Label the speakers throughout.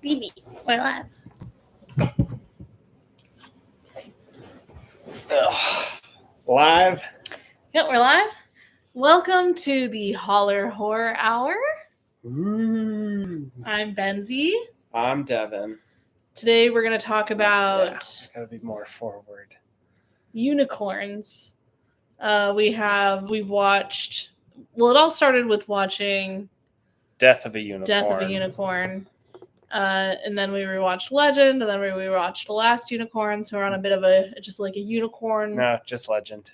Speaker 1: BB, we're live.
Speaker 2: Live.
Speaker 1: Yep, we're live. Welcome to the Holler Horror Hour.
Speaker 2: Ooh.
Speaker 1: I'm Benzie.
Speaker 2: I'm Devin.
Speaker 1: Today we're going to talk about
Speaker 2: I gotta be more forward.
Speaker 1: unicorns. We've watched. Well, it all started with watching
Speaker 2: Death of a Unicorn.
Speaker 1: Death of a Unicorn. And then we rewatched Legend, and then we rewatched The Last Unicorn. So we're on a bit of a unicorn.
Speaker 2: No, just Legend.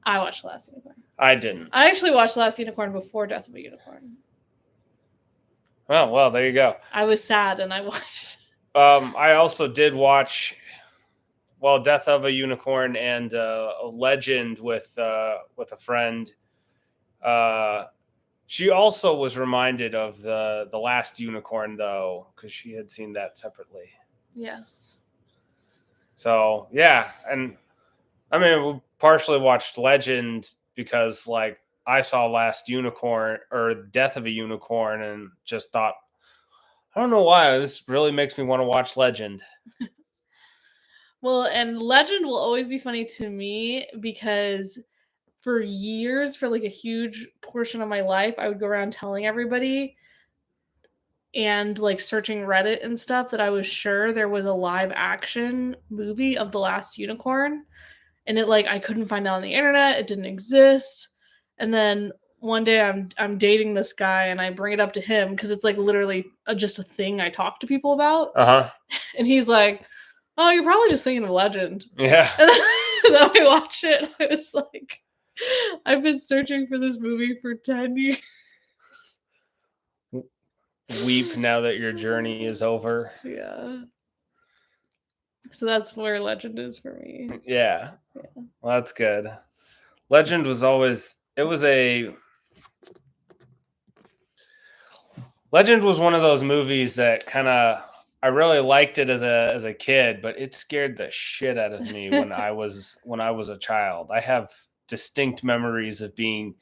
Speaker 1: I watched The Last Unicorn.
Speaker 2: I didn't.
Speaker 1: I actually watched The Last Unicorn before Death of a Unicorn.
Speaker 2: Well, there you go.
Speaker 1: I was sad and I watched.
Speaker 2: I also did watch, Death of a Unicorn and a Legend with a friend. She also was reminded of the Last Unicorn though, because she had seen that separately.
Speaker 1: Yes.
Speaker 2: So yeah, and I mean, we partially watched Legend because, I saw Last Unicorn or Death of a Unicorn and just thought, I don't know why, this really makes me want to watch Legend.
Speaker 1: Well, and Legend will always be funny to me because for years, for a huge portion of my life, I would go around telling everybody and searching Reddit and stuff that I was sure there was a live action movie of The Last Unicorn. And it I couldn't find it on the internet. It didn't exist. And then one day I'm dating this guy and I bring it up to him because it's literally just a thing I talk to people about. And he's like, "Oh, you're probably just thinking of Legend."
Speaker 2: Yeah.
Speaker 1: And then I watched it. I was like, I've been searching for this movie for 10 years.
Speaker 2: Weep now that your journey is over.
Speaker 1: Yeah. So that's where Legend is for me.
Speaker 2: Yeah. Well, that's good. Legend was always, Legend was one of those movies that I really liked it as a kid, but it scared the shit out of me when I was a child. I have distinct memories of being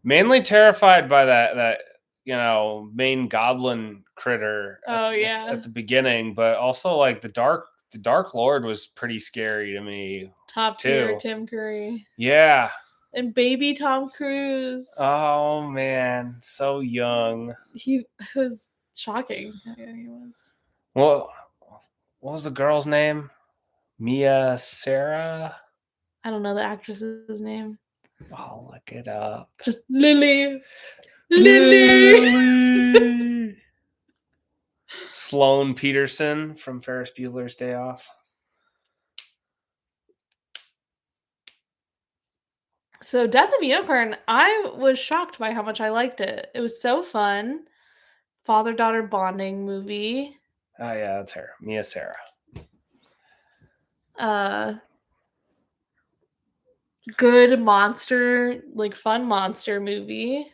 Speaker 2: mainly terrified by that main goblin critter. At the beginning, but also the Dark Lord was pretty scary to me.
Speaker 1: Top tier Tim Curry.
Speaker 2: Yeah.
Speaker 1: And baby Tom Cruise.
Speaker 2: Oh man, so young.
Speaker 1: He was shocking how young he was.
Speaker 2: Well, what was the girl's name? Mia Sarah?
Speaker 1: I don't know the actress's name.
Speaker 2: I'll look it up.
Speaker 1: Just Lily.
Speaker 2: Sloane Peterson from Ferris Bueller's Day Off.
Speaker 1: So Death of a Unicorn, I was shocked by how much I liked it. It was so fun. Father-daughter bonding movie.
Speaker 2: Oh yeah, that's her. Mia Sarah.
Speaker 1: Good monster, fun monster movie.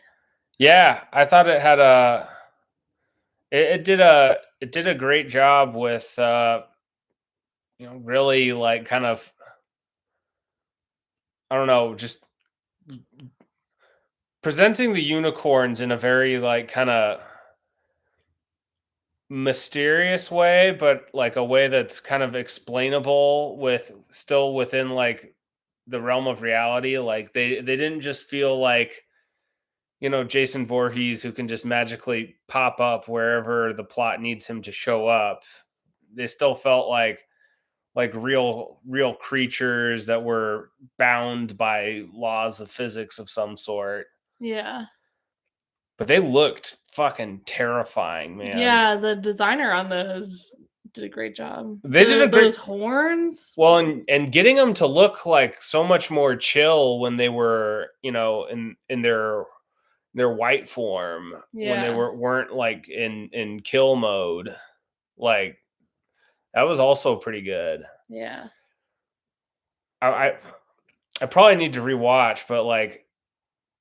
Speaker 2: Yeah, I thought it had it did a great job with really kind of, I don't know, just presenting the unicorns in a very kind of mysterious way, but a way that's kind of explainable with still within the realm of reality. They didn't just feel like Jason Voorhees who can just magically pop up wherever the plot needs him to show up. They still felt like real creatures that were bound by laws of physics of some sort.
Speaker 1: Yeah.
Speaker 2: But they looked fucking terrifying, man.
Speaker 1: Yeah, the designer on those did a great job.
Speaker 2: They did
Speaker 1: those horns.
Speaker 2: Well, and getting them to look so much more chill when they were, in their white form, when they weren't in kill mode. That was also pretty good.
Speaker 1: Yeah.
Speaker 2: I probably need to rewatch, but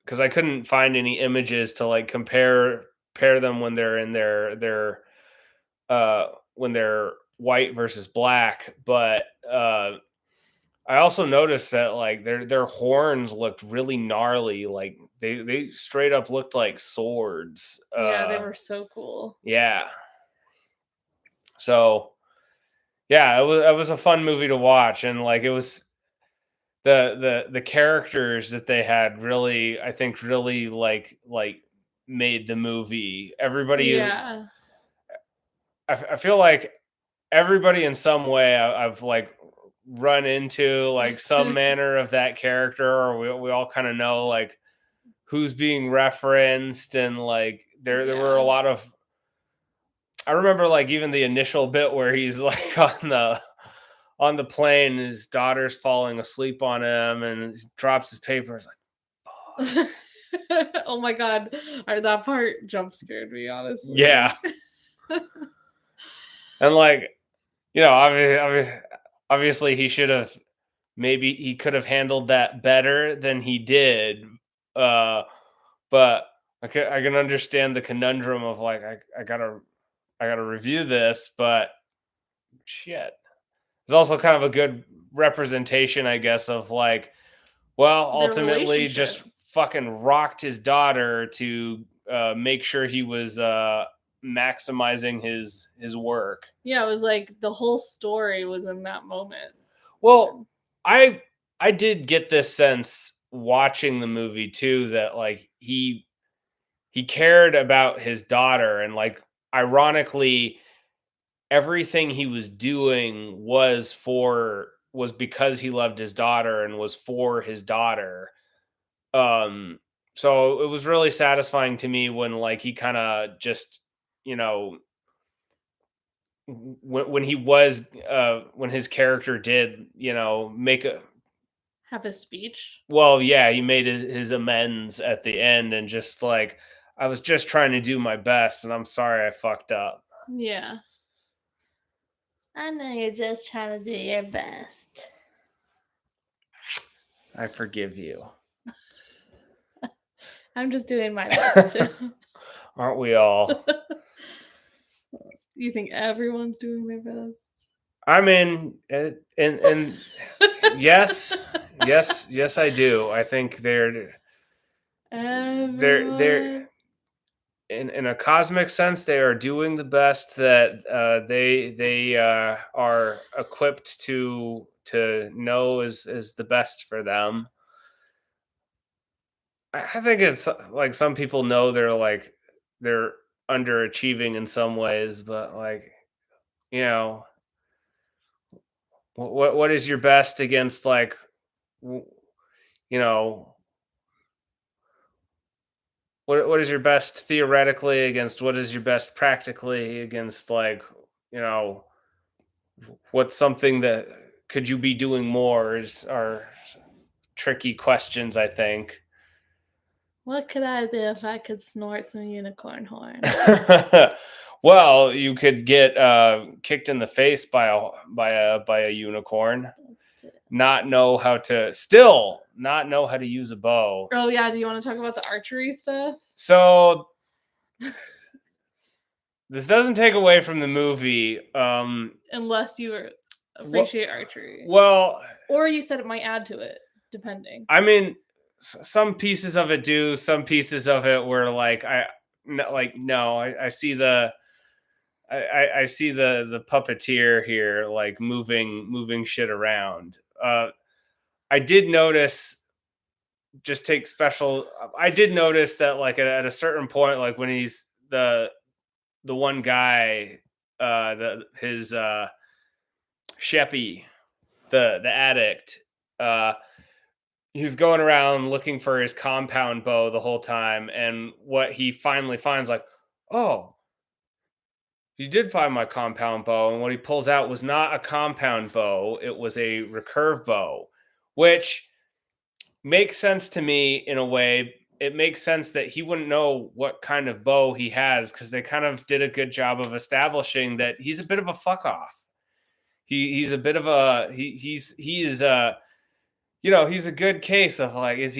Speaker 2: because I couldn't find any images to compare them when they're in their when they're white versus black. But I also noticed that like their horns looked really gnarly, like they straight up looked like swords.
Speaker 1: Yeah, they were so cool.
Speaker 2: Yeah. So it was a fun movie to watch, and like it was the characters that they had really, I think, really like made the movie. Everybody,
Speaker 1: Yeah.
Speaker 2: I feel like everybody in some way I've like run into like some manner of that character, or we all kind of know like who's being referenced, and like there were a
Speaker 1: Yeah.
Speaker 2: lot of, I remember like even the initial bit where he's like on the plane, and his daughter's falling asleep on him, and he drops his paper. It's like,
Speaker 1: Oh my god. That part jump scared me, honestly.
Speaker 2: yeah, and like obviously he should have, maybe he could have handled that better than he did. Uh, but I can understand the conundrum of like I gotta review this, but shit. It's also kind of a good representation, I guess, of like, well,
Speaker 1: Their
Speaker 2: ultimately
Speaker 1: relationship.
Speaker 2: just fucking rocked his daughter to make sure he was maximizing his work.
Speaker 1: Yeah, it was like the whole story was in that moment.
Speaker 2: Well,
Speaker 1: Even.
Speaker 2: I I did get this sense watching the movie too, that like he cared about his daughter, and like ironically everything he was doing was because he loved his daughter and was for his daughter. Um, so it was really satisfying to me when like he kind of just, you know, when he was when his character did, make a,
Speaker 1: Have a speech.
Speaker 2: well, yeah, he made his amends at the end, and just like, I was just trying to do my best, and I'm sorry I fucked up.
Speaker 1: Yeah. I know you're just trying to do your best.
Speaker 2: I forgive you.
Speaker 1: I'm just doing my best too.
Speaker 2: Aren't we all?
Speaker 1: You think everyone's doing their best?
Speaker 2: I mean, and yes, yes, I do. I think they're
Speaker 1: Everyone.
Speaker 2: in a cosmic sense, they are doing the best that they are equipped to know is the best for them. I think it's like some people know they're underachieving in some ways, but like, you know, what is your best against like, w- you know, what is your best theoretically against what is your best practically against, like, you know, what's something that could you be doing more is are tricky questions, I think.
Speaker 1: What could I do if I could snort some unicorn horn?
Speaker 2: Well, you could get kicked in the face by a unicorn, not know how to use a bow.
Speaker 1: Oh yeah, do you want to talk about the archery stuff?
Speaker 2: So this doesn't take away from the movie.
Speaker 1: Unless you
Speaker 2: What?
Speaker 1: appreciate archery.
Speaker 2: Well,
Speaker 1: Or you said it might add to it, depending.
Speaker 2: I mean, some pieces of it do. Some pieces of it were like, no. I see I see the puppeteer here, like moving shit around. I did notice. Just take special. I did notice that like at a certain point, like when he's the one guy, the his Sheppy, the addict. Uh, he's going around looking for his compound bow the whole time, and what he finally finds, like, oh, he did find my compound bow, and what he pulls out was not a compound bow, it was a recurve bow, which makes sense to me in a way. It makes sense that he wouldn't know what kind of bow he has, because they kind of did a good job of establishing that he's a bit of a fuck off. He's a bit of a he is he's a good case of like, is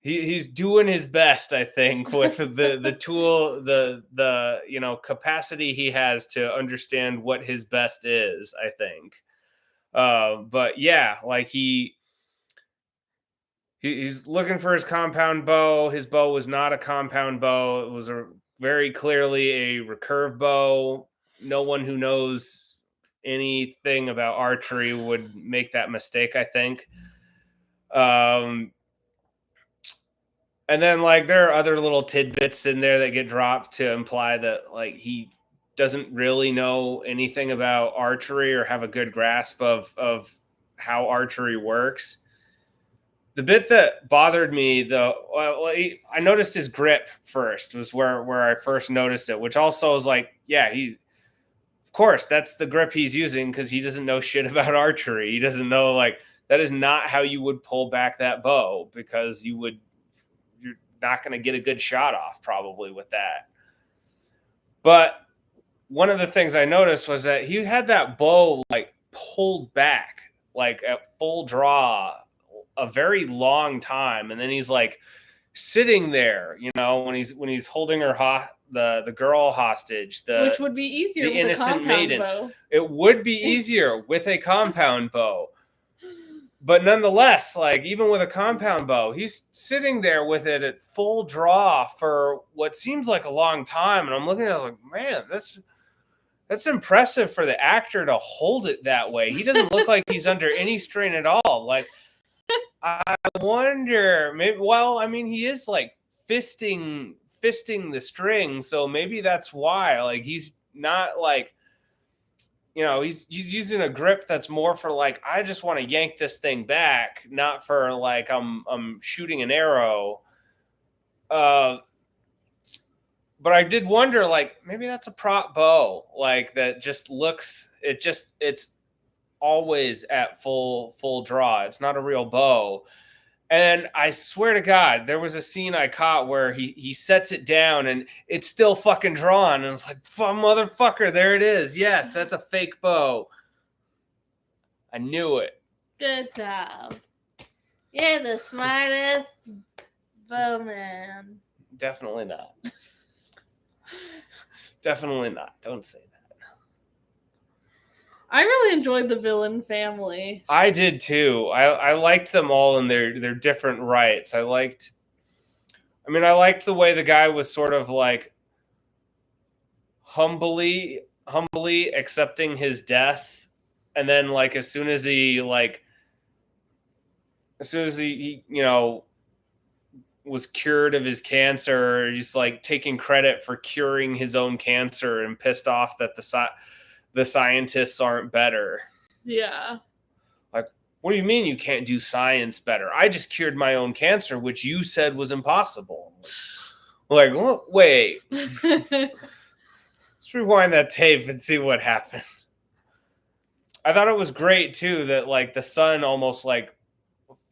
Speaker 2: he's doing his best, I think, with the tool, the capacity he has to understand what his best is, I think. But yeah, like he's looking for his compound bow. His bow was not a compound bow. It was a very clearly a recurve bow. No one who knows anything about archery would make that mistake, I think. Um, and then like there are other little tidbits in there that get dropped to imply that like he doesn't really know anything about archery or have a good grasp of how archery works. The bit that bothered me though, well, I noticed his grip first was where I first noticed it, which also was like, yeah, he of course that's the grip he's using because he doesn't know shit about archery. He doesn't know like that is not how you would pull back that bow because you're not going to get a good shot off probably with that. But one of the things I noticed was that he had that bow like pulled back, like at full draw, a very long time, and then he's like sitting there, when he's holding the girl hostage,
Speaker 1: Which would be
Speaker 2: the
Speaker 1: easier with a
Speaker 2: innocent
Speaker 1: compound
Speaker 2: maiden.
Speaker 1: bow.
Speaker 2: It would be easier with a compound bow. But nonetheless, like even with a compound bow, he's sitting there with it at full draw for what seems like a long time. And I'm looking at it like, man, that's impressive for the actor to hold it that way. He doesn't look like he's under any strain at all. Like, I wonder, maybe. Well, I mean, he is like fisting the string, so maybe that's why. Like, he's not like, he's using a grip that's more for like I just want to yank this thing back, not for like I'm shooting an arrow. But I did wonder, like maybe that's a prop bow, like that just looks. It's always at full draw. It's not a real bow. And I swear to God, there was a scene I caught where he sets it down and it's still fucking drawn. And it's like, motherfucker, there it is. Yes, that's a fake bow. I knew it.
Speaker 1: Good job. You're the smartest bowman.
Speaker 2: Definitely not. Definitely not. Don't say that.
Speaker 1: I really enjoyed the villain family.
Speaker 2: I did too. I liked them all in their different rights. I liked the way the guy was sort of like humbly accepting his death, and then like as soon as he was cured of his cancer, he's like taking credit for curing his own cancer and pissed off that the scientists aren't better.
Speaker 1: Yeah.
Speaker 2: Like, what do you mean you can't do science better? I just cured my own cancer, which you said was impossible. Like, what? Wait. Let's rewind that tape and see what happened. I thought it was great too that like the son almost like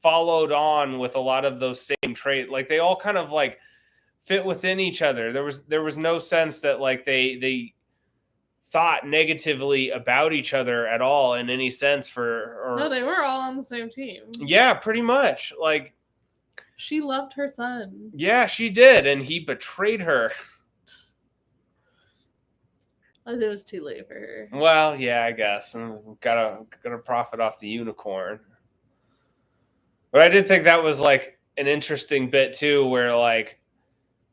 Speaker 2: followed on with a lot of those same traits. Like they all kind of like fit within each other. There was no sense that like they thought negatively about each other at all in any sense
Speaker 1: No, they were all on the same team.
Speaker 2: Yeah, pretty much. Like
Speaker 1: she loved her son.
Speaker 2: Yeah, she did, and he betrayed her.
Speaker 1: It was too late for her.
Speaker 2: Well, yeah, I guess. And gotta profit off the unicorn. But I did think that was like an interesting bit too, where like,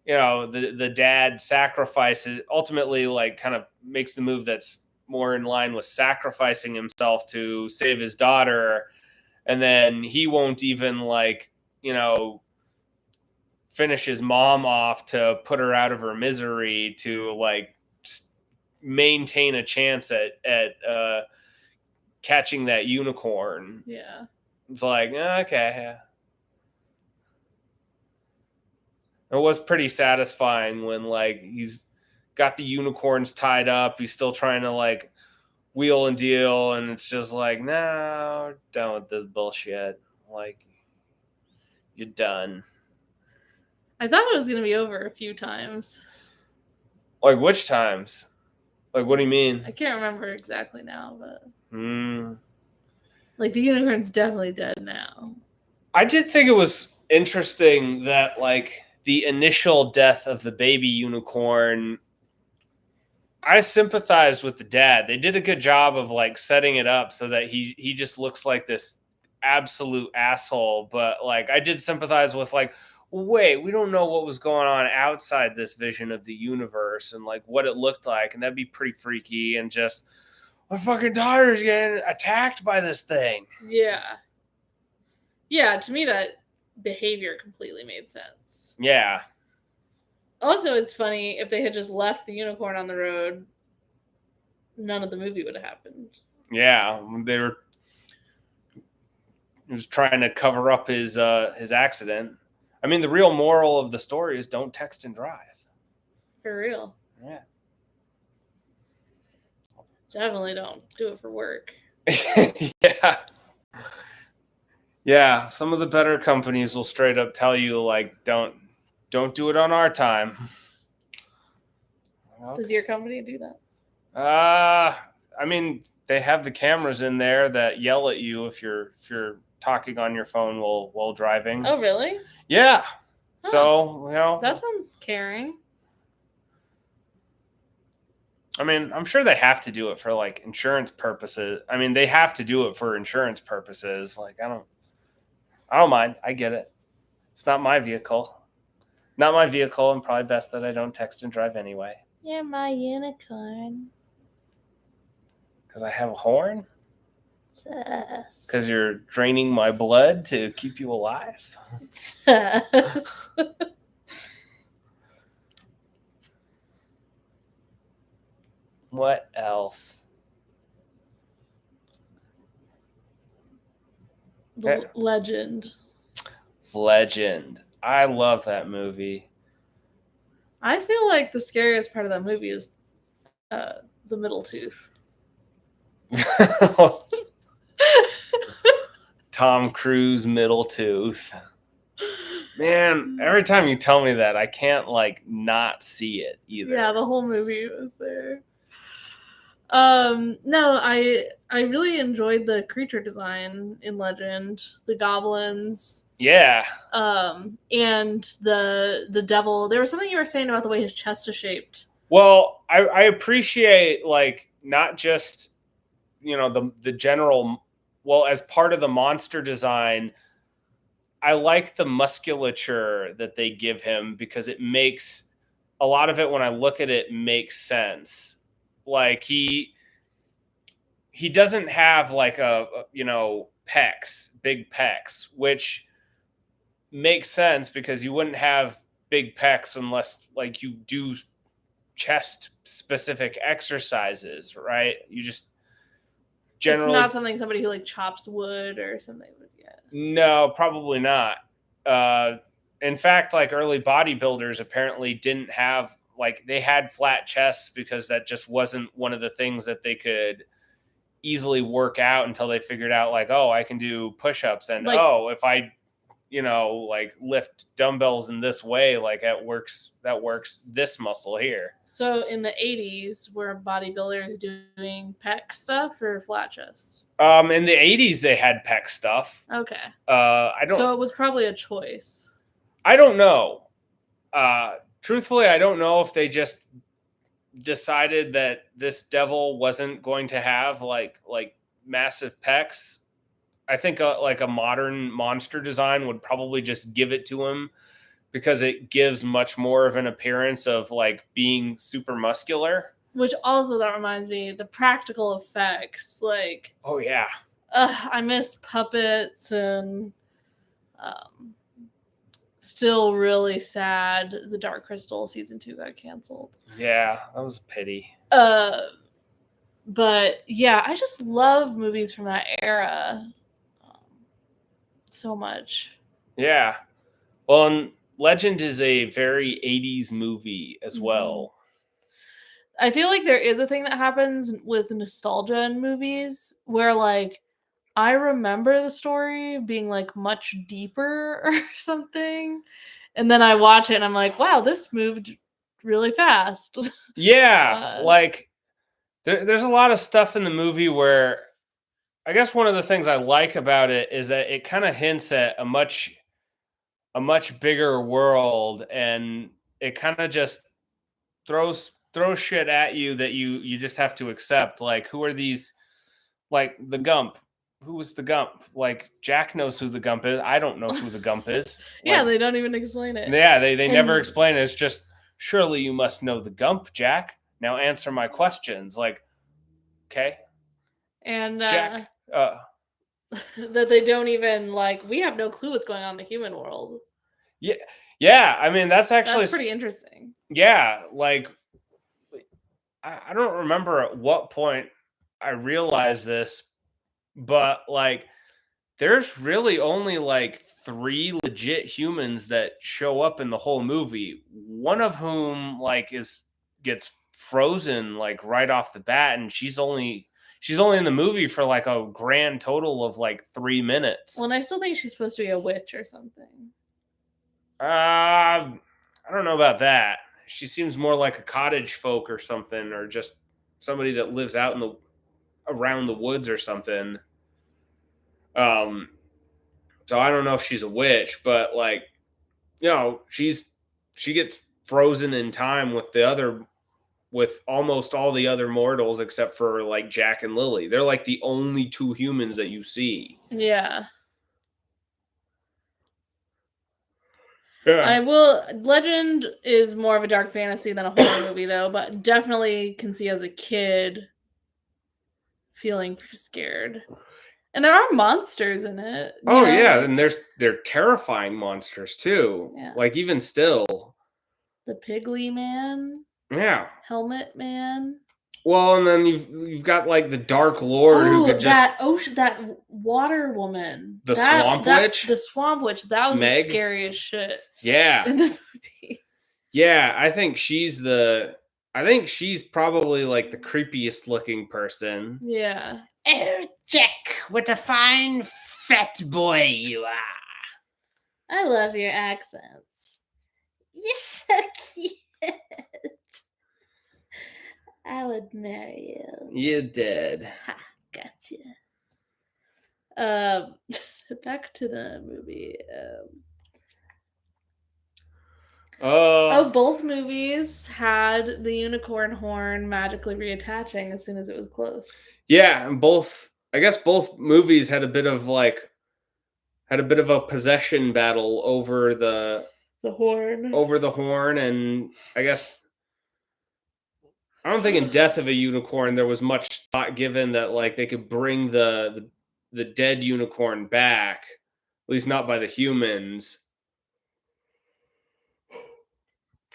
Speaker 2: the dad sacrifices, ultimately like kind of makes the move that's more in line with sacrificing himself to save his daughter, and then he won't even like, finish his mom off to put her out of her misery to like maintain a chance at catching that unicorn.
Speaker 1: Yeah.
Speaker 2: It's like, okay, yeah. It was pretty satisfying when like he's got the unicorns tied up. He's still trying to like wheel and deal, and it's just like, no, done with this bullshit. Like, you're done.
Speaker 1: I thought it was gonna be over a few times.
Speaker 2: Like which times? Like what do you mean?
Speaker 1: I can't remember exactly now, but like the unicorn's definitely dead now.
Speaker 2: I did think it was interesting that like the initial death of the baby unicorn I sympathized with the dad. They did a good job of like setting it up so that he just looks like this absolute asshole. But like I did sympathize with like, wait, we don't know what was going on outside this vision of the universe and like what it looked like, and that'd be pretty freaky. And just my fucking daughter's getting attacked by this thing.
Speaker 1: Yeah. Yeah, to me that behavior completely made sense.
Speaker 2: Yeah.
Speaker 1: Also, it's funny if they had just left the unicorn on the road, none of the movie would have happened.
Speaker 2: Yeah. They were he was trying to cover up his accident. I mean, the real moral of the story is don't text and drive.
Speaker 1: For real.
Speaker 2: Yeah.
Speaker 1: Definitely don't do it for work.
Speaker 2: Yeah. Yeah. Some of the better companies will straight up tell you like don't do it on our time.
Speaker 1: Okay. Does your company do that?
Speaker 2: I mean, they have the cameras in there that yell at you if you're talking on your phone while driving.
Speaker 1: Oh, really?
Speaker 2: Yeah. Huh. So,
Speaker 1: that sounds caring.
Speaker 2: I mean, I'm sure they have to do it for like insurance purposes. I mean, they have to do it for insurance purposes. Like, I don't mind. I get it. It's not my vehicle. Not my vehicle, and probably best that I don't text and drive anyway.
Speaker 1: You're my unicorn.
Speaker 2: Because I have a horn? Because you're draining my blood to keep you alive? What else?
Speaker 1: Legend.
Speaker 2: Legend. I love that movie.
Speaker 1: I feel like the scariest part of that movie is the middle tooth.
Speaker 2: Tom Cruise middle tooth. Man, every time you tell me that, I can't like not see it either.
Speaker 1: Yeah, the whole movie was there. No, I really enjoyed the creature design in Legend. The goblins.
Speaker 2: Yeah.
Speaker 1: And the devil. There was something you were saying about the way his chest is shaped.
Speaker 2: Well, I appreciate like not just the general. Well, as part of the monster design, I like the musculature that they give him because it makes a lot of it when I look at it makes sense. Like he doesn't have like a pecs, big pecs, which makes sense because you wouldn't have big pecs unless like you do chest specific exercises, right? You just generally,
Speaker 1: it's not something somebody who like chops wood or something would get.
Speaker 2: No, probably not. In fact, like early bodybuilders apparently didn't have like they had flat chests because that just wasn't one of the things that they could easily work out until they figured out like, oh, I can do push-ups and like, oh, if I like lift dumbbells in this way, like that works this muscle here.
Speaker 1: So in the 80s, were bodybuilders doing pec stuff or flat chest?
Speaker 2: In the 80s they had pec stuff.
Speaker 1: Okay.
Speaker 2: I don't.
Speaker 1: So it was probably a choice.
Speaker 2: I don't know. Truthfully, I don't know if they just decided that this devil wasn't going to have like massive pecs. I think like a modern monster design would probably just give it to him because it gives much more of an appearance of like being super muscular.
Speaker 1: Which also, that reminds me, the practical effects, like,
Speaker 2: oh yeah,
Speaker 1: I miss puppets, and still really sad the Dark Crystal season 2 got canceled.
Speaker 2: Yeah, that was a pity.
Speaker 1: But yeah, I just love movies from that era so much.
Speaker 2: Yeah. Well, and Legend is a very 80s movie as well.
Speaker 1: I feel like there is a thing that happens with nostalgia in movies where like I remember the story being like much deeper or something, and then I watch it and I'm like, wow, this moved really fast.
Speaker 2: Yeah, like there's a lot of stuff in the movie where I guess one of the things I like about it is that it kind of hints at a much bigger world, and it kind of just throws throw shit at you that you just have to accept. Like, who are these? Like the Gump. Who was the Gump? Like Jack knows who the Gump is. I don't know who the Gump is.
Speaker 1: Yeah,
Speaker 2: Like,
Speaker 1: they don't even explain it.
Speaker 2: yeah, they never
Speaker 1: And
Speaker 2: explain it. It's just surely you must know the Gump, Jack. Now answer my questions. Like, okay,
Speaker 1: and
Speaker 2: Jack.
Speaker 1: that they don't even like. We have no clue what's going on in the human world.
Speaker 2: Yeah, yeah. I mean, that's actually
Speaker 1: That's pretty interesting.
Speaker 2: yeah. Like, I don't remember at what point I realized this, but like there's really only like 3 legit humans that show up in the whole movie. One of whom like is gets frozen like right off the bat, and she's only in the movie for like a grand total of like 3 minutes.
Speaker 1: Well, and I still think she's supposed to be a witch or something.
Speaker 2: I don't know about that. She seems more like a cottage folk or something, or just somebody that lives out in the around the woods or something. Um, so I don't know if she's a witch, but like, she gets frozen in time with almost all the other mortals except for like Jack and Lily. They're like the only 2 humans that you see.
Speaker 1: Yeah.
Speaker 2: Yeah.
Speaker 1: Legend is more of a dark fantasy than a horror movie, though, but definitely can see as a kid feeling scared. And there are monsters in it.
Speaker 2: Oh yeah, and they're terrifying monsters too.
Speaker 1: Yeah.
Speaker 2: Like even still.
Speaker 1: The Piggly Man.
Speaker 2: Yeah.
Speaker 1: Helmet Man.
Speaker 2: Well, and then you've got like the Dark Lord who could just
Speaker 1: that water woman.
Speaker 2: The Swamp Witch?
Speaker 1: The Swamp Witch. That was
Speaker 2: Meg?
Speaker 1: the scariest shit
Speaker 2: Yeah.
Speaker 1: in the movie.
Speaker 2: Yeah, I think she's probably like the creepiest looking person.
Speaker 1: Yeah.
Speaker 2: Oh, Jack, what a fine fat boy you are.
Speaker 1: I love your accents. You're so cute. I would marry you.
Speaker 2: You did.
Speaker 1: Ha, gotcha. Back to the movie. Both movies had the unicorn horn magically reattaching as soon as it was close.
Speaker 2: Yeah, and I guess both movies had a bit of a possession battle over the horn, and I guess I don't think in Death of a Unicorn there was much thought given that like they could bring the dead unicorn back, at least not by the humans.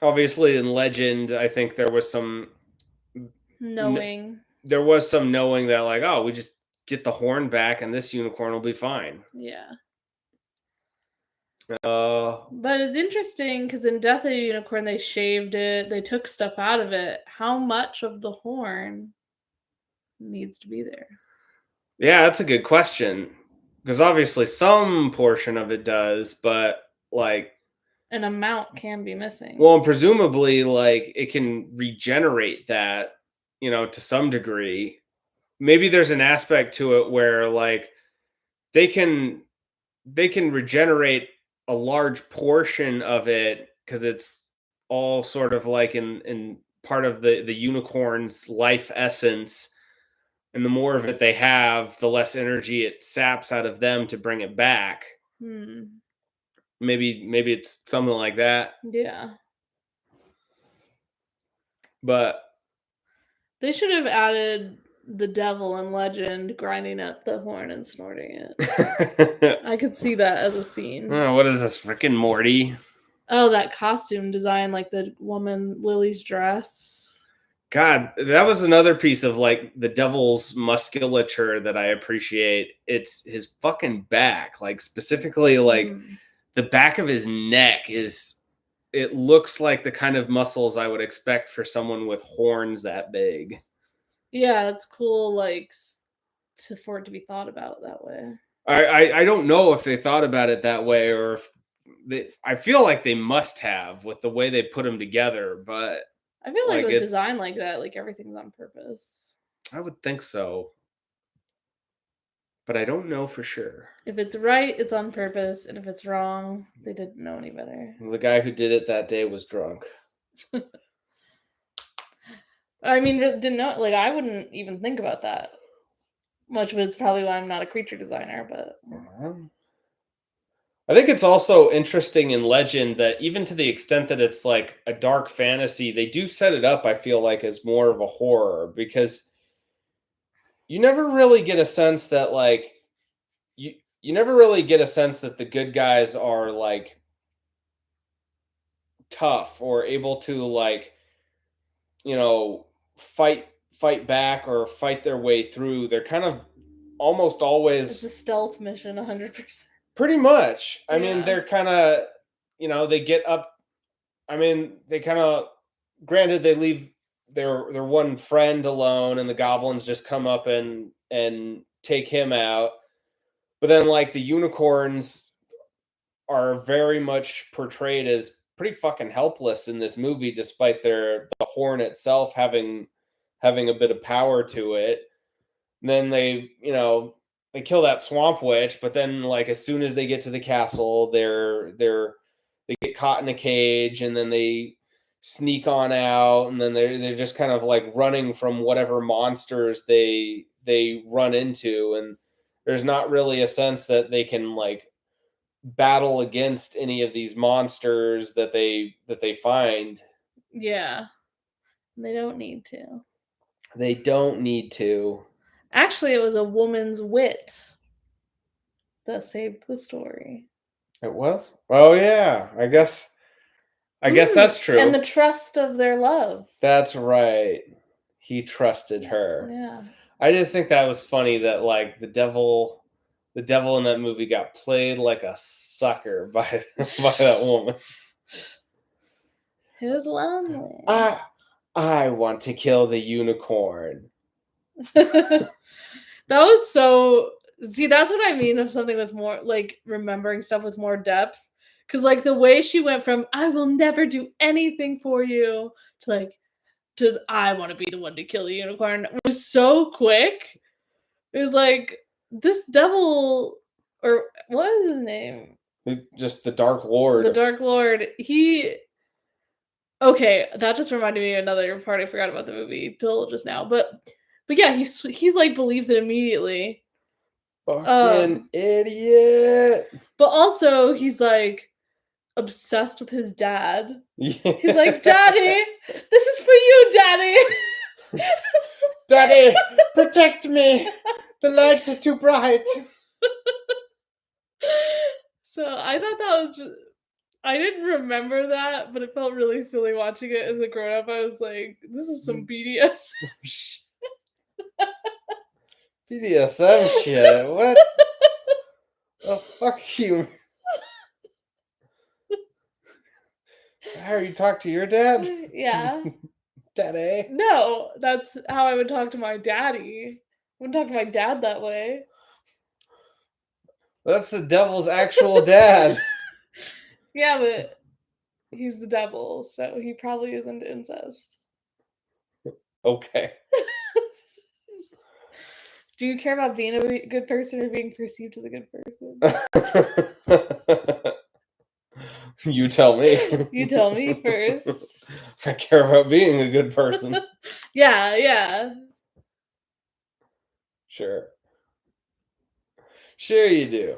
Speaker 2: Obviously, in Legend, I think there was some
Speaker 1: knowing.
Speaker 2: There was some knowing that like, oh, we just get the horn back and this unicorn will be fine.
Speaker 1: Yeah.
Speaker 2: But
Speaker 1: it's interesting because in Death of a Unicorn they shaved it, they took stuff out of it. How much of the horn needs to be there?
Speaker 2: Yeah, that's a good question. Because obviously some portion of it does, but like
Speaker 1: an amount can be missing.
Speaker 2: Well, and presumably like it can regenerate that, to some degree. Maybe there's an aspect to it where like they can regenerate a large portion of it because it's all sort of like in part of the unicorn's life essence, and the more of it they have, the less energy it saps out of them to bring it back. Maybe it's something like that.
Speaker 1: Yeah.
Speaker 2: But
Speaker 1: they should have added the devil in Legend grinding up the horn and snorting it. I could see that as a scene.
Speaker 2: Oh, what is this, frickin' Morty?
Speaker 1: Oh, that costume design, like the woman Lily's dress.
Speaker 2: God, that was another piece of like the devil's musculature that I appreciate. It's his fucking back, like specifically like the back of his neck it looks like the kind of muscles I would expect for someone with horns that big.
Speaker 1: Yeah, it's cool, like for it to be thought about that way.
Speaker 2: I don't know if they thought about it that way or if I feel like they must have with the way they put them together, but
Speaker 1: I feel like with design like that, like everything's on purpose.
Speaker 2: I would think so. But I don't know for sure.
Speaker 1: If it's right, it's on purpose, and if it's wrong, they didn't know any better.
Speaker 2: The guy who did it that day was drunk.
Speaker 1: I mean, didn't know. Like, I wouldn't even think about that. Which was probably why I'm not a creature designer, but
Speaker 2: I think it's also interesting in Legend that even to the extent that it's like a dark fantasy, they do set it up, I feel like, as more of a horror because you never really get a sense that like you you never really get a sense that the good guys are like tough or able to like, you know, fight back or fight their way through. They're kind of almost
Speaker 1: it's a
Speaker 2: always
Speaker 1: stealth mission, 100%.
Speaker 2: pretty much. I mean,
Speaker 1: Yeah.
Speaker 2: they're kind of, they get up. I mean, they kind of, granted, they leave their one friend alone, and the goblins just come up and take him out. But then, like the unicorns are very much portrayed as pretty fucking helpless in this movie, despite the horn itself having a bit of power to it. And then they kill that swamp witch, but then like as soon as they get to the castle, they get caught in a cage, and then they sneak on out, and then they're just kind of like running from whatever monsters they run into, and there's not really a sense that they can like battle against any of these monsters that they find.
Speaker 1: Yeah. They don't need to.
Speaker 2: They don't need to.
Speaker 1: Actually, it was a woman's wit that saved the story.
Speaker 2: It was? Oh yeah. I guess that's
Speaker 1: And
Speaker 2: true.
Speaker 1: the trust of their love.
Speaker 2: That's right. He trusted her.
Speaker 1: Yeah.
Speaker 2: I did think that was funny that like the devil in that movie got played like a sucker by by that woman.
Speaker 1: It was lonely.
Speaker 2: I want to kill the unicorn.
Speaker 1: That was so. See, that's what I mean of something that's more like remembering stuff with more depth. Because, like, the way she went from, I will never do anything for you, to like, to I want to be the one to kill the unicorn was so quick. It was like, this devil, or what is his name?
Speaker 2: Just the Dark Lord.
Speaker 1: The Dark Lord. Okay, that just reminded me of another part I forgot about the movie till just now. But yeah, he's like believes it immediately.
Speaker 2: Fucking idiot.
Speaker 1: But also he's like obsessed with his dad.
Speaker 2: Yeah.
Speaker 1: He's like, Daddy, this is for you, Daddy.
Speaker 2: Daddy, protect me. The lights are too bright.
Speaker 1: So I thought that was I didn't remember that, but it felt really silly watching it as a grown up. I was like, this is some BDS.
Speaker 2: BDSM shit. What? Oh, fuck you. How you talk to your dad?
Speaker 1: Yeah.
Speaker 2: Daddy.
Speaker 1: No, that's how I would talk to my daddy. I wouldn't talk to my dad that way.
Speaker 2: That's the devil's actual dad.
Speaker 1: Yeah, but he's the devil, so he probably is into incest.
Speaker 2: Okay.
Speaker 1: Do you care about being a good person or being perceived as a good person?
Speaker 2: You tell me.
Speaker 1: You tell me first.
Speaker 2: I care about being a good person.
Speaker 1: Yeah.
Speaker 2: Sure. Sure you do.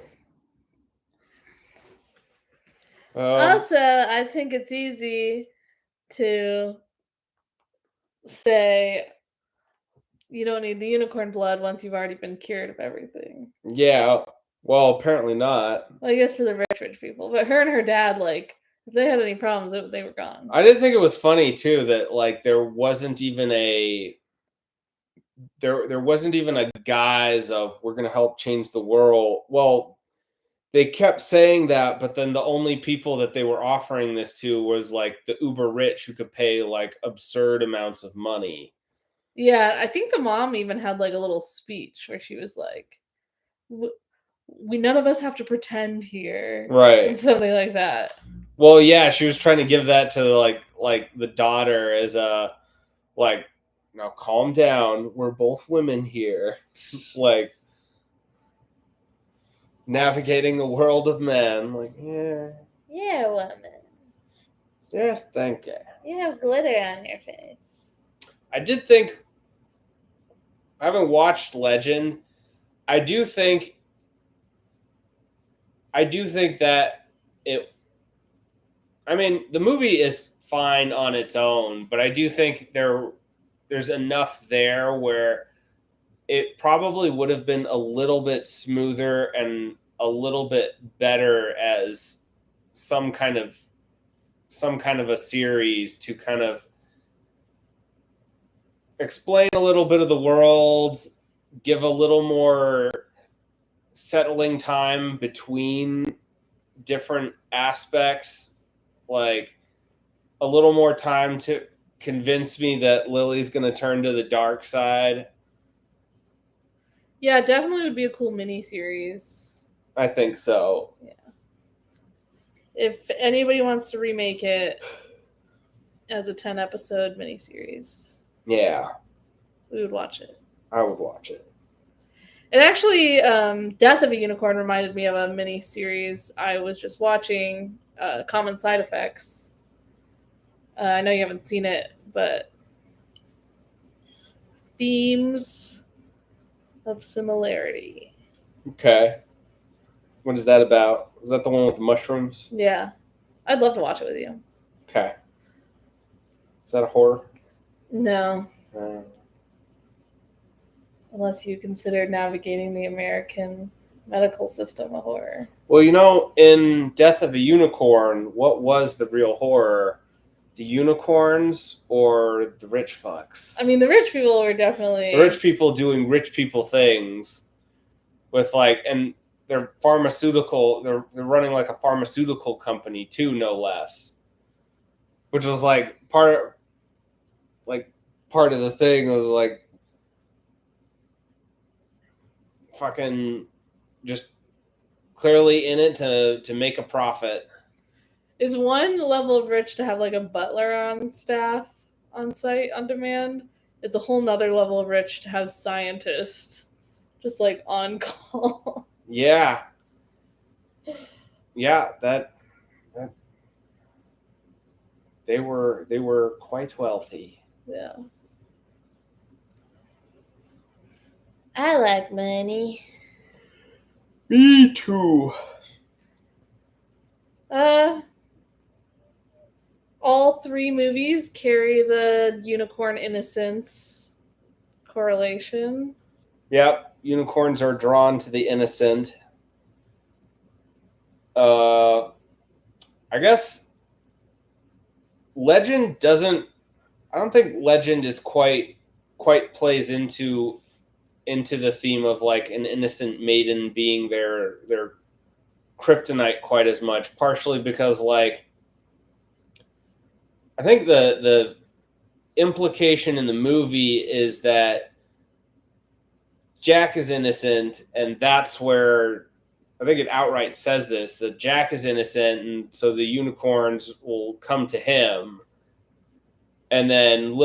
Speaker 1: Also, I think it's easy to say you don't need the unicorn blood once you've already been cured of everything.
Speaker 2: Yeah. Well, apparently not.
Speaker 1: Well, I guess for the rich people. But her and her dad, like, if they had any problems, they were gone.
Speaker 2: I did think it was funny too that like there wasn't even a guise of we're gonna help change the world. Well, they kept saying that, but then the only people that they were offering this to was like the uber rich who could pay like absurd amounts of money.
Speaker 1: Yeah, I think the mom even had like a little speech where she was like, "We none of us have to pretend here,"
Speaker 2: Right.
Speaker 1: something like that.
Speaker 2: Well, yeah, she was trying to give that to like the daughter as a like, now calm down. We're both women here, like navigating the world of men. Like, yeah,
Speaker 1: woman.
Speaker 2: yes, thank you.
Speaker 1: You have glitter on your face.
Speaker 2: I did think, I haven't watched Legend. I do think that it, I mean, the movie is fine on its own, but I do think there's enough there where it probably would have been a little bit smoother and a little bit better as some kind of a series to kind of explain a little bit of the world, give a little more settling time between different aspects, like a little more time to convince me that Lily's going to turn to the dark side.
Speaker 1: Yeah, definitely would be a cool mini series.
Speaker 2: I think so.
Speaker 1: Yeah. If anybody wants to remake it as a 10-episode miniseries,
Speaker 2: Yeah,
Speaker 1: we would watch it.
Speaker 2: I would watch it.
Speaker 1: And actually, Death of a Unicorn reminded me of a mini series I was just watching, Common Side Effects. I know you haven't seen it, but themes of similarity.
Speaker 2: Okay. What is that about? Is that the one with the mushrooms?
Speaker 1: Yeah. I'd love to watch it with you.
Speaker 2: Okay. Is that a horror?
Speaker 1: No.
Speaker 2: Uh,
Speaker 1: Unless you consider navigating the American medical system a horror.
Speaker 2: Well, you know, in Death of a Unicorn, what was the real horror? The unicorns or the rich fucks?
Speaker 1: I mean, the rich people were definitely...
Speaker 2: The rich people doing rich people things with like, and they're pharmaceutical, they're running like a pharmaceutical company too, no less. Which was like part of the thing of like fucking just clearly in it to make a profit.
Speaker 1: Is one level of rich to have like a butler on staff on site on demand? It's a whole nother level of rich to have scientists just like on call.
Speaker 2: Yeah. Yeah, that they were quite wealthy.
Speaker 1: Yeah. I like money.
Speaker 2: Me too.
Speaker 1: All three movies carry the unicorn innocence correlation.
Speaker 2: Yep, unicorns are drawn to the innocent. I guess Legend doesn't. I don't think Legend is quite plays into the theme of like an innocent maiden being their kryptonite quite as much. Partially because like I think the implication in the movie is that Jack is innocent, and that's where I think it outright says this, that Jack is innocent, and so the unicorns will come to him. And then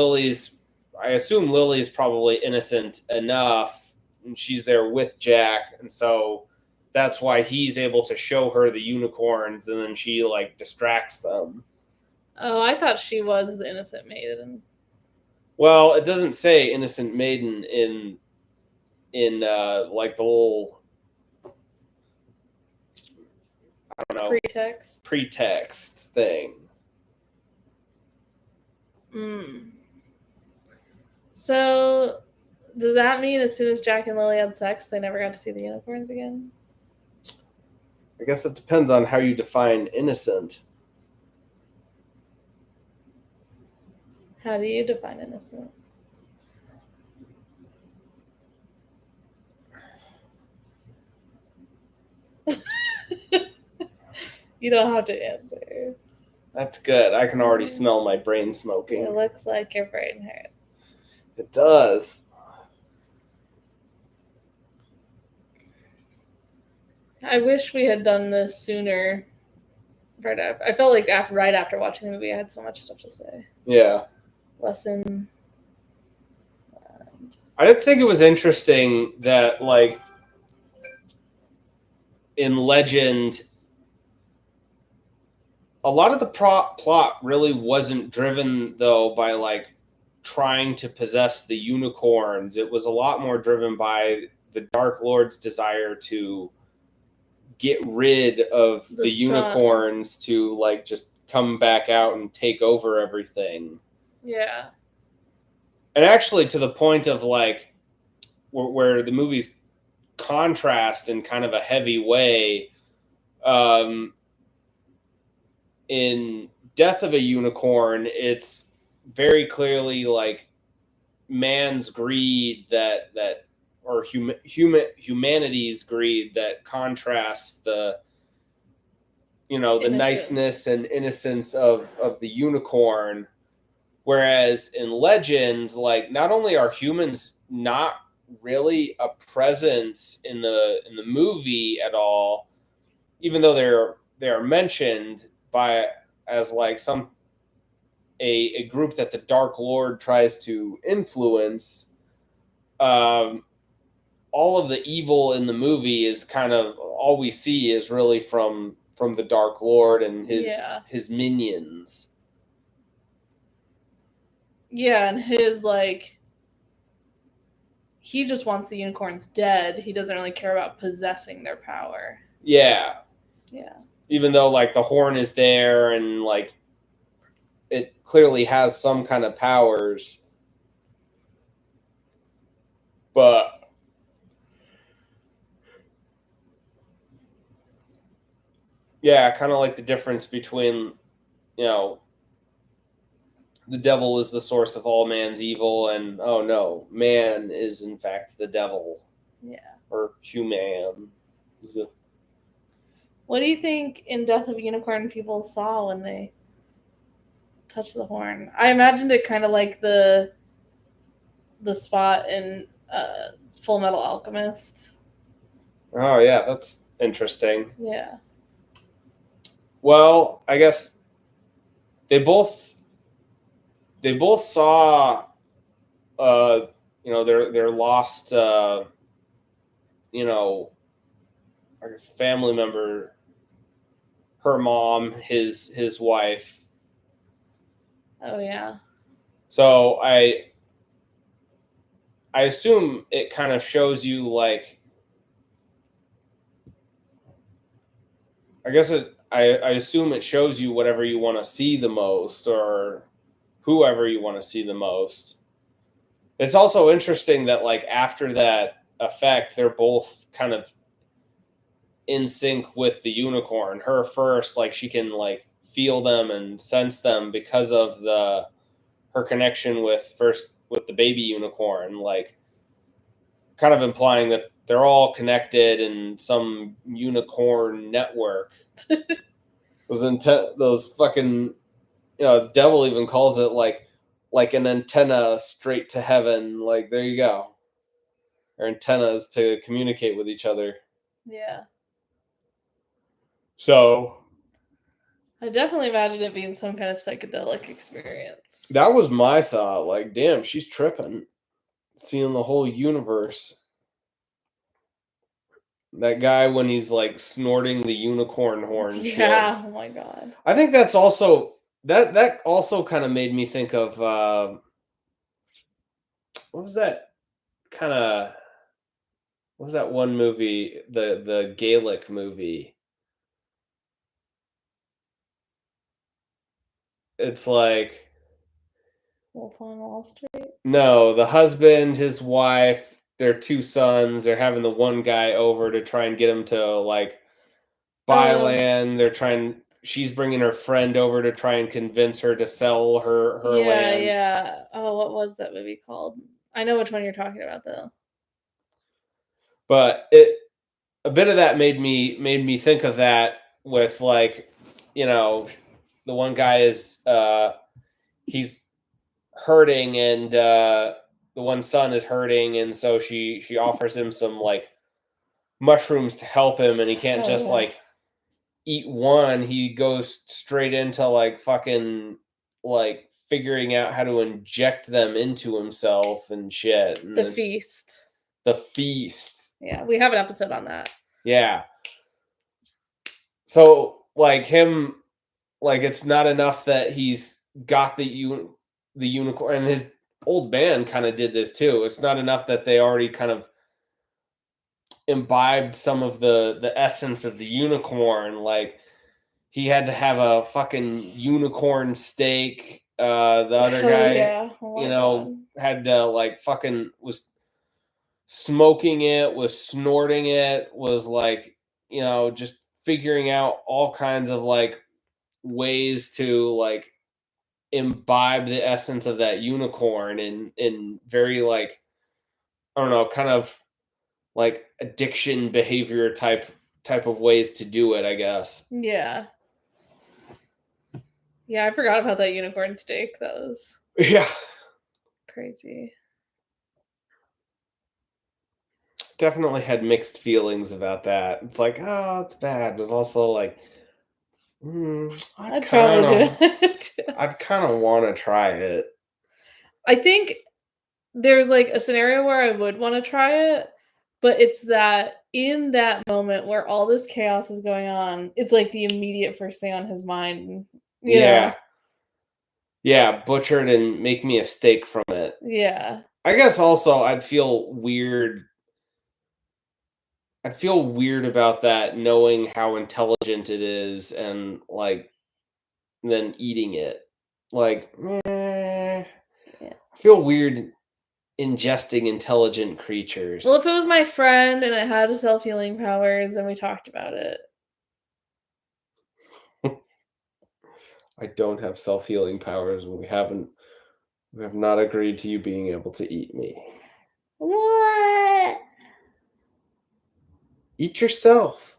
Speaker 2: I assume Lily's probably innocent enough, and she's there with Jack, and so that's why he's able to show her the unicorns, and then she like distracts them.
Speaker 1: Oh, I thought she was the innocent maiden.
Speaker 2: Well, it doesn't say innocent maiden in like the little, I don't know, pretext thing.
Speaker 1: So does that mean as soon as Jack and Lily had sex, they never got to see the unicorns again?
Speaker 2: I guess it depends on how you define innocent.
Speaker 1: How do you define innocent? You don't have to answer.
Speaker 2: That's good. I can already smell my brain smoking.
Speaker 1: It looks like your brain hurts.
Speaker 2: It does.
Speaker 1: I wish we had done this sooner. I felt like right after watching the movie, I had so much stuff to say.
Speaker 2: Yeah.
Speaker 1: Lesson.
Speaker 2: I did think it was interesting that, like, in Legend, a lot of the plot really wasn't driven, though, by, like, trying to possess the unicorns. It was a lot more driven by the Dark Lord's desire to get rid of the
Speaker 1: sun.
Speaker 2: unicorns to like just come back out and take over everything.
Speaker 1: Yeah.
Speaker 2: And actually to the point of like where the movies contrast in kind of a heavy way. In Death of a Unicorn, it's very clearly like man's greed that or humanity's greed that contrasts the the niceness and innocence of the unicorn. Whereas in Legend, like not only are humans not really a presence in the movie at all, even though they're mentioned by as like a group that the Dark Lord tries to influence. All of the evil in the movie is kind of all we see is really from the Dark Lord and his minions.
Speaker 1: Yeah, and his like he just wants the unicorns dead. He doesn't really care about possessing their power.
Speaker 2: Yeah.
Speaker 1: Yeah.
Speaker 2: Even though like the horn is there and like it clearly has some kind of powers. But yeah, kind of like the difference between, the devil is the source of all man's evil, and oh no, man is in fact the devil.
Speaker 1: Yeah.
Speaker 2: Or human.
Speaker 1: What do you think in Death of a Unicorn people saw when they touched the horn? I imagined it kind of like the spot in Full Metal Alchemist.
Speaker 2: Oh yeah, that's interesting.
Speaker 1: Yeah.
Speaker 2: Well, I guess they both saw their lost a family member, her mom, his wife.
Speaker 1: Oh yeah.
Speaker 2: So I assume it kind of shows you like, I guess I assume it shows you whatever you want to see the most or whoever you want to see the most. It's also interesting that like after that effect, they're both kind of in sync with the unicorn. Her first, like she can like feel them and sense them because of her connection with the baby unicorn, like kind of implying that they're all connected in some unicorn network. Those fucking, the devil even calls it like an antenna straight to heaven. Like there you go. Or antennas to communicate with each other.
Speaker 1: Yeah.
Speaker 2: So
Speaker 1: I definitely imagine it being some kind of psychedelic experience.
Speaker 2: that was my thought. Like, damn, she's tripping. Seeing the whole universe. That guy when he's like snorting the unicorn horn shit.
Speaker 1: Yeah, oh my god.
Speaker 2: I think that's also that also kind of made me think of what was that kind of what was that one movie, the Gaelic movie? It's like
Speaker 1: Wolf on Wall Street.
Speaker 2: no, the husband, his wife, their two sons, they're having the one guy over to try and get him to like buy land. She's bringing her friend over to try and convince her to sell her land.
Speaker 1: Yeah. Oh, what was that movie called? I know which one you're talking about though.
Speaker 2: But a bit of that made me think of that with like, the one guy is he's hurting and the one son is hurting, and so she offers him some like mushrooms to help him, and he can't just like eat one. He goes straight into like fucking like figuring out how to inject them into himself and shit. And
Speaker 1: The Feast.
Speaker 2: The Feast.
Speaker 1: Yeah, we have an episode on that.
Speaker 2: Yeah. So like him, like it's not enough that he's got the unicorn, and old man kind of did this too. It's not enough that they already kind of imbibed some of the essence of the unicorn. Like he had to have a fucking unicorn steak. The other
Speaker 1: Oh
Speaker 2: guy,
Speaker 1: yeah. Oh my god.
Speaker 2: had to like fucking was smoking it, was snorting it, was like, just figuring out all kinds of like ways to like imbibe the essence of that unicorn in very like, I don't know, kind of like addiction behavior type of ways to do it, I guess.
Speaker 1: Yeah. Yeah, I forgot about that unicorn steak. That was
Speaker 2: Yeah,
Speaker 1: crazy.
Speaker 2: definitely had mixed feelings about that. It's like, oh, it's bad, but it's also like,
Speaker 1: I'd probably do it.
Speaker 2: I'd kind of want to try it.
Speaker 1: I think there's like a scenario where I would want to try it, but it's that in that moment where all this chaos is going on, it's like the immediate first thing on his mind, you
Speaker 2: Yeah,
Speaker 1: know?
Speaker 2: yeah, butchered and make me a steak from it.
Speaker 1: Yeah.
Speaker 2: I guess also I'd feel weird. I'd feel weird about that, knowing how intelligent it is, and like then eating it. Like,
Speaker 1: Yeah.
Speaker 2: I feel weird ingesting intelligent
Speaker 1: Well,
Speaker 2: creatures.
Speaker 1: if it was my friend and it had self-healing powers, then we talked about it.
Speaker 2: I don't have self healing powers, and we have not agreed to you being able to eat me.
Speaker 1: What?
Speaker 2: Eat yourself.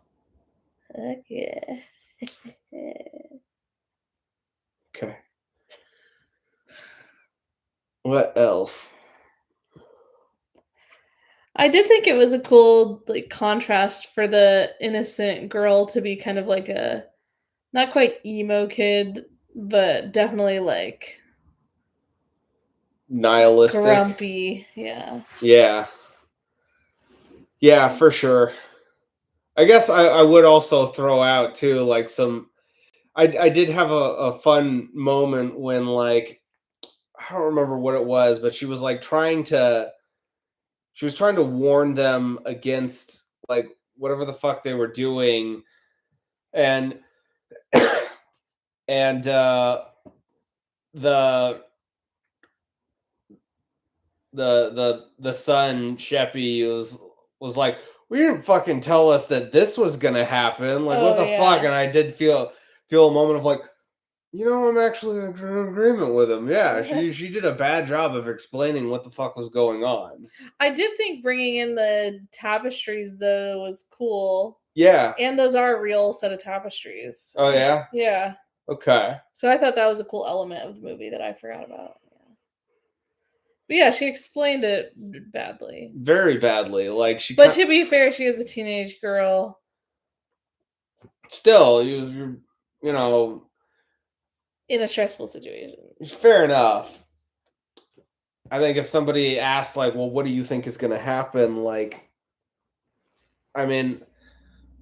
Speaker 1: Okay.
Speaker 2: Okay. What else?
Speaker 1: I did think it was a cool like contrast for the innocent girl to be kind of like a not quite emo kid, but definitely like
Speaker 2: Nihilistic.
Speaker 1: grumpy. Yeah.
Speaker 2: Yeah. Yeah, for sure. I guess I would also throw out too, like some. I did have a fun moment when like I don't remember what it was, but she was trying to warn them against like whatever the fuck they were doing, and and the the son Sheppy was like, we didn't fucking tell us that this was gonna happen. Like, what
Speaker 1: Oh
Speaker 2: the fuck?
Speaker 1: yeah.
Speaker 2: And I did feel a moment of like, I'm actually in agreement with him. Yeah, she did a bad job of explaining what the fuck was going on.
Speaker 1: I did think bringing in the tapestries though was cool.
Speaker 2: Yeah.
Speaker 1: And those are a real set of tapestries.
Speaker 2: Oh yeah.
Speaker 1: Yeah.
Speaker 2: Okay.
Speaker 1: So I thought that was a cool element of the movie that I forgot about. Yeah. But yeah, she explained it badly.
Speaker 2: Very badly. Like she
Speaker 1: But
Speaker 2: kind
Speaker 1: to be fair, she is a teenage girl
Speaker 2: still you know
Speaker 1: in a stressful situation.
Speaker 2: fair enough. I think if somebody asks like, well, what do you think is going to happen? Like, I mean,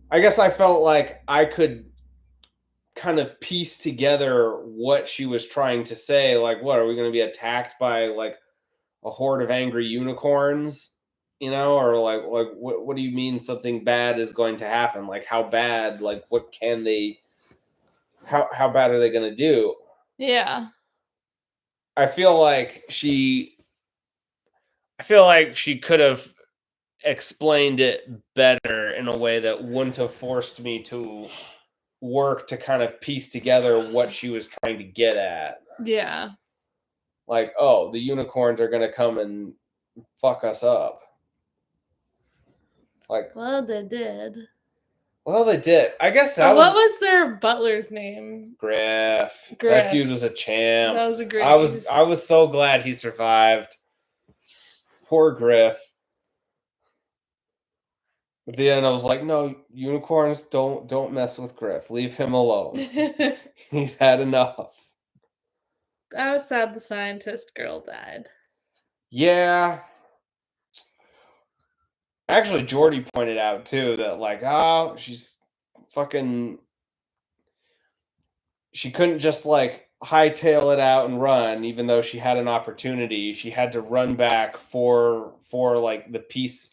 Speaker 2: I guess I felt like I could kind of piece together what she was trying to say. Like, what are we going to be attacked by like a horde of angry unicorns? Or like what do you mean something bad is going to happen? Like how bad? Like what can they? How bad are they going to do?
Speaker 1: Yeah.
Speaker 2: I feel like she could have explained it better in a way that wouldn't have forced me to work to kind of piece together what she was trying to get at.
Speaker 1: Yeah.
Speaker 2: Like, oh, the unicorns are going to come and fuck us up. Like,
Speaker 1: Well, they did.
Speaker 2: well, they did. I guess
Speaker 1: Oh,
Speaker 2: that
Speaker 1: what
Speaker 2: was
Speaker 1: was their butler's name?
Speaker 2: Griff. That
Speaker 1: Griff.
Speaker 2: dude was a champ.
Speaker 1: That was a great use.
Speaker 2: I was so glad he survived. Poor Griff. At the end, I was like, no, unicorns don't mess with Griff. Leave him alone. He's had enough.
Speaker 1: I was sad the scientist girl died.
Speaker 2: Yeah. Actually, Jordy pointed out too that like, oh, she's fucking. She couldn't just like hightail it out and run, even though she had an opportunity. She had to run back for like the piece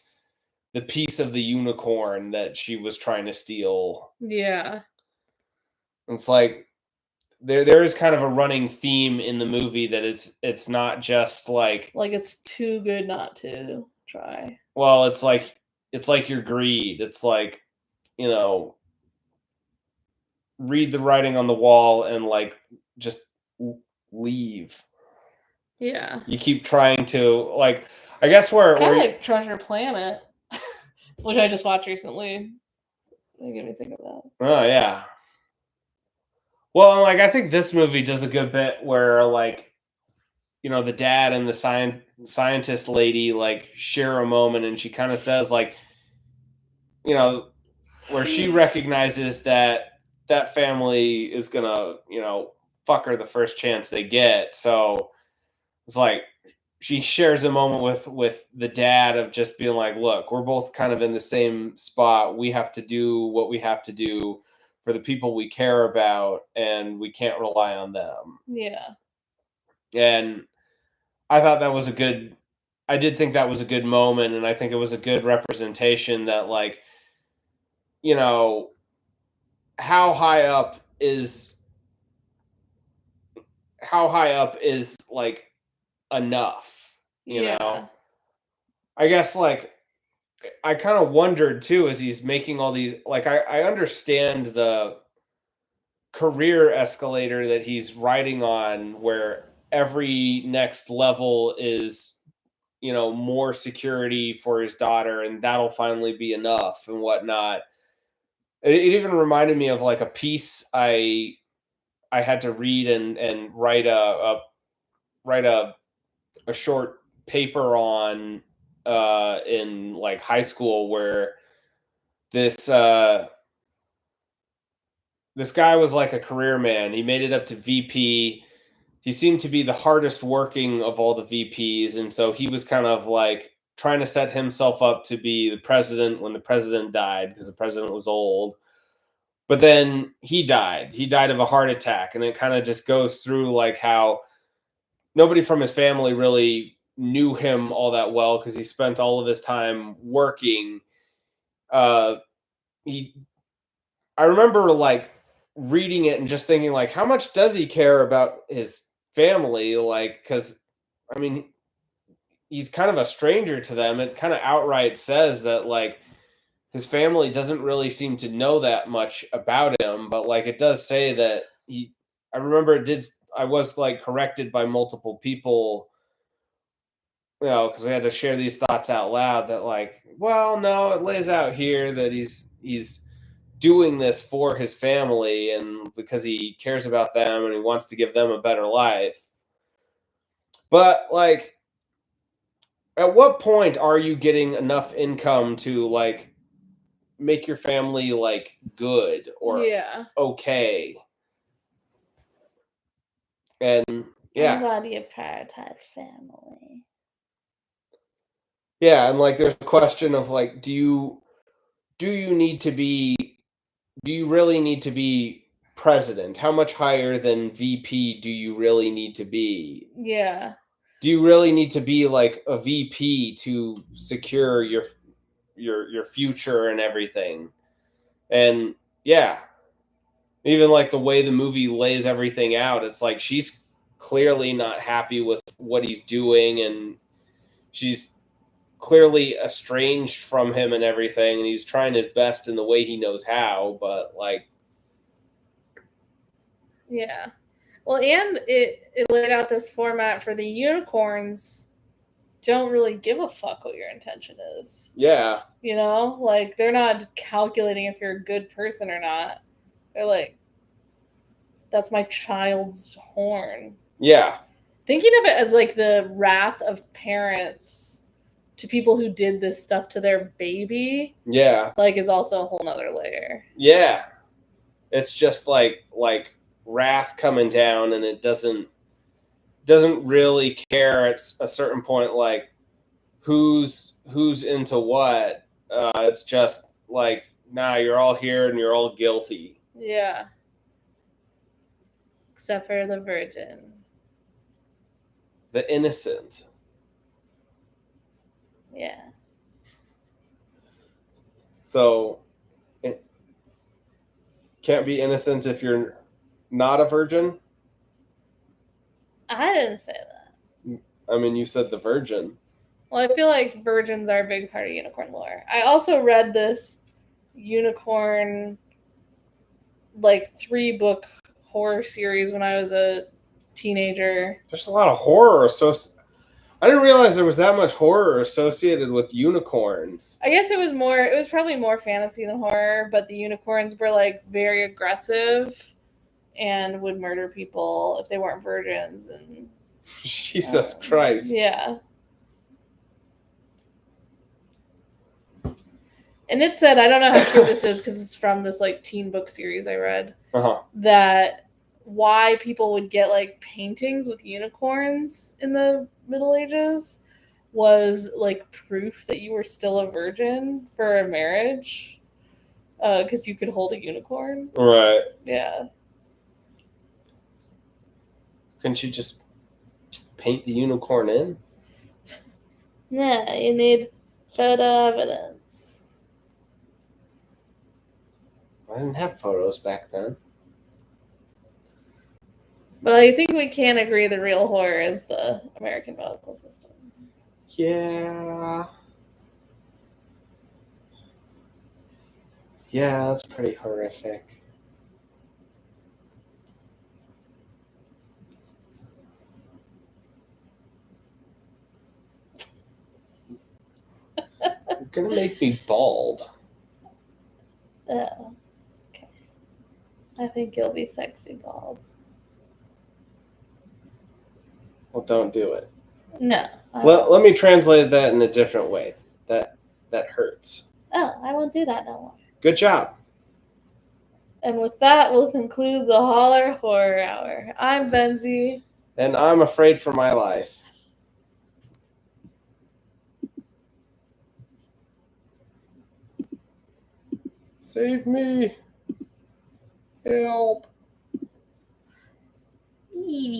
Speaker 2: of the unicorn that she was trying to steal.
Speaker 1: Yeah.
Speaker 2: It's like there is kind of a running theme in the movie that it's not just like,
Speaker 1: Like it's too good not to try.
Speaker 2: well, it's like your greed. It's like, you know, read the writing on the wall and like just leave.
Speaker 1: Yeah.
Speaker 2: You keep trying to like, I guess
Speaker 1: Kind of
Speaker 2: where
Speaker 1: like Treasure Planet, which I just watched recently. They get me think of that.
Speaker 2: oh yeah. Well, like I think this movie does a good bit where like, you know, the dad and the scientist lady like share a moment, and she kind of says like, you know, where she recognizes that that family is gonna, you know, fuck her the first chance they get. So it's like she shares a moment with the dad of just being like, look, we're both kind of in the same spot. We have to do what we have to do for the people we care about, and we can't rely on them.
Speaker 1: Yeah.
Speaker 2: And I thought that was a good, I did think that was a good moment, and I think it was a good representation that like, you know, how high up is how high up is like enough, you know?
Speaker 1: Yeah.
Speaker 2: I guess like I kind of wondered too as he's making all these like I understand the career escalator that he's riding on where every next level is, you know, more security for his daughter, and that'll finally be enough and whatnot. It even reminded me of like a piece I had to read and write write a short paper on in like high school where this this guy was like a career man. He made it up to VP. He seemed to be the hardest working of all the VPs, and so he was kind of like trying to set himself up to be the president when the president died because the president was old. But then he died. He died of a heart attack, and it kind of just goes through like how nobody from his family really knew him all that well because he spent all of his time working. Uh, he, I remember like reading it and just thinking like, how much does he care about his family? Like, because I mean, he's kind of a stranger to them. It kind of outright says that like his family doesn't really seem to know that much about him, but like it does say that he. I remember it did. I was like corrected by multiple people, you know, because we had to share these thoughts out loud that like, well, no, it lays out here that he's doing this for his family and because he cares about them and he wants to give them a better life. But like, at what point are you getting enough income to like make your family like good or
Speaker 1: Yeah.
Speaker 2: okay? And
Speaker 1: I'm
Speaker 2: yeah,
Speaker 1: glad you prioritize family.
Speaker 2: yeah, and like there's a question of like, do you need to be do you really need to be president? How much higher than VP do you really need to be?
Speaker 1: Yeah.
Speaker 2: Do you really need to be like a VP to secure your future and everything? And yeah, even like the way the movie lays everything out, it's like she's clearly not happy with what he's doing, and she's clearly estranged from him and everything, and he's trying his best in the way he knows how, but like
Speaker 1: Yeah. Well, and it laid out this format for the unicorns don't really give a fuck what your intention is.
Speaker 2: yeah,
Speaker 1: You know? Like they're not calculating if you're a good person or not. They're like, that's my child's horn.
Speaker 2: yeah,
Speaker 1: Thinking of it as like the wrath of parents to people who did this stuff to their baby,
Speaker 2: yeah,
Speaker 1: like is also a whole nother layer.
Speaker 2: yeah. It's just like wrath coming down, and it doesn't really care at a certain point like who's into what. It's just like, nah, you're all here and you're all guilty.
Speaker 1: Yeah. except for the virgin.
Speaker 2: The innocent.
Speaker 1: Yeah.
Speaker 2: So, it can't be innocent if you're not a virgin?
Speaker 1: I didn't say that.
Speaker 2: I mean, you said the virgin.
Speaker 1: Well, I feel like virgins are a big part of unicorn lore. I also read this unicorn, like 3-book horror series when I was a teenager.
Speaker 2: There's a lot of horror associated. I didn't realize there was that much horror associated with unicorns.
Speaker 1: I guess it was probably more fantasy than horror, but the unicorns were like very aggressive and would murder people if they weren't virgins. And
Speaker 2: Jesus Christ.
Speaker 1: yeah. And it said, I don't know how true this is because it's from this like teen book series I read, that why people would get like paintings with unicorns in the Middle Ages was like proof that you were still a virgin for a marriage, because you could hold a unicorn.
Speaker 2: Right.
Speaker 1: Yeah.
Speaker 2: Couldn't you just paint the unicorn in?
Speaker 1: Yeah, you need photo evidence.
Speaker 2: I didn't have photos back then.
Speaker 1: But I think we can agree the real horror is the American medical system.
Speaker 2: Yeah. Yeah, that's pretty horrific. You're gonna make me bald.
Speaker 1: Oh, okay. I think you'll be sexy bald.
Speaker 2: Well, don't do it.
Speaker 1: No.
Speaker 2: Let me translate that in a different way. That hurts.
Speaker 1: Oh, I won't do that no more.
Speaker 2: Good job.
Speaker 1: And with that, we'll conclude the Holler Horror Hour. I'm Benzie.
Speaker 2: And I'm afraid for my life. Save me. Help.